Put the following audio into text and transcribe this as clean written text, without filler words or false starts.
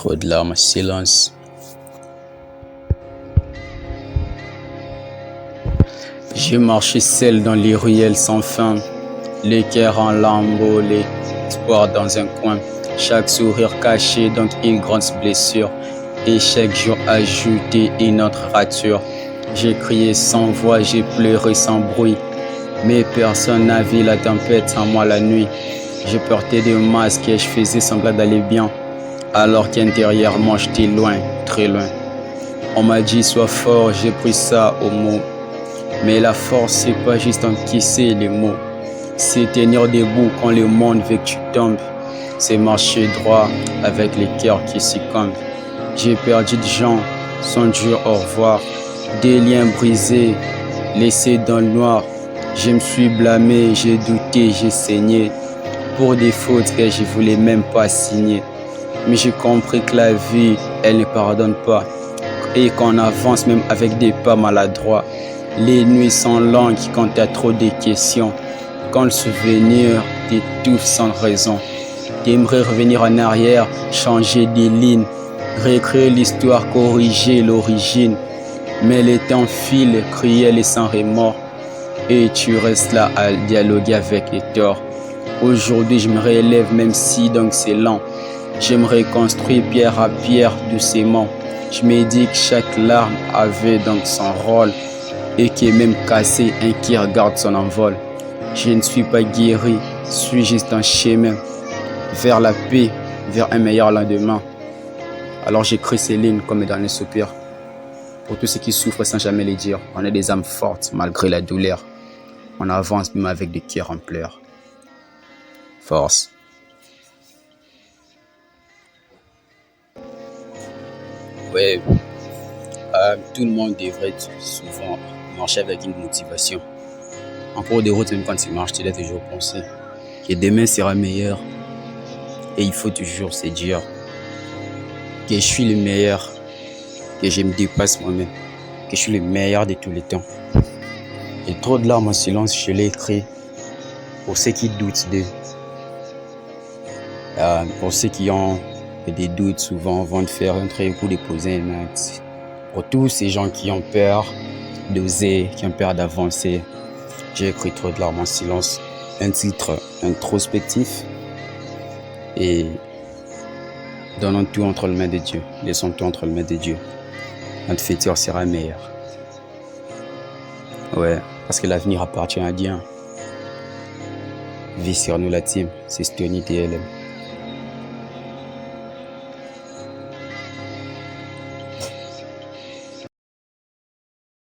Trop de larmes, silence. J'ai marché seul dans les ruelles sans fin, le cœur en lambeaux, l'espoir dans un coin, chaque sourire caché dans une grande blessure, et chaque jour ajouté une autre rature. J'ai crié sans voix, j'ai pleuré sans bruit, mais personne n'a vu la tempête sans moi la nuit. Je portais des masques et je faisais semblant d'aller bien, alors qu'intérieurement j'étais loin, très loin. On m'a dit sois fort, j'ai pris ça au mot. Mais la force, c'est pas juste encaisser les mots, c'est tenir debout quand le monde veut que tu tombes. C'est marcher droit avec les cœurs qui succombent. J'ai perdu des gens sans dire au revoir, des liens brisés, laissés dans le noir. Je me suis blâmé, j'ai douté, j'ai saigné pour des fautes que je voulais même pas signer. Mais j'ai compris que la vie, elle ne pardonne pas, et qu'on avance même avec des pas maladroits. Les nuits sont longues quand t'as trop de questions, quand le souvenir t'étouffe sans raison. T'aimerais revenir en arrière, changer des lignes, réécrire l'histoire, corriger l'origine. Mais le temps file, cruel et sans remords, et tu restes là à dialoguer avec les torts. Aujourd'hui je me relève même si donc c'est lent. Je me reconstruis pierre à pierre doucement. Je me dis que chaque larme avait donc son rôle, et qui est même cassé, un qui regarde son envol. Je ne suis pas guéri, suis juste un chemin vers la paix, vers un meilleur lendemain. Alors j'écris ces lignes comme dans les soupirs, pour tous ceux qui souffrent sans jamais les dire. On est des âmes fortes malgré la douleur. On avance même avec des cœurs en pleurs. Force. Ouais, tout le monde devrait souvent marcher avec une motivation. En cours de route, même quand tu marches, tu dois toujours penser que demain sera meilleur. Et il faut toujours se dire que je suis le meilleur, que je me dépasse moi-même, que je suis le meilleur de tous les temps. Et trop de larmes en silence, je l'ai écrit pour ceux qui doutent d'eux. Pour ceux qui ont des doutes souvent avant de faire un trait ou de poser un acte. Pour tous ces gens qui ont peur d'oser, qui ont peur d'avancer. J'ai écrit trop de larmes en silence. Un titre introspectif. Et donnons tout entre les mains de Dieu. Laissons tout entre les mains de Dieu. Notre futur sera meilleur. Ouais, parce que l'avenir appartient à Dieu. Vie sur nous la team, c'est Stony DLM.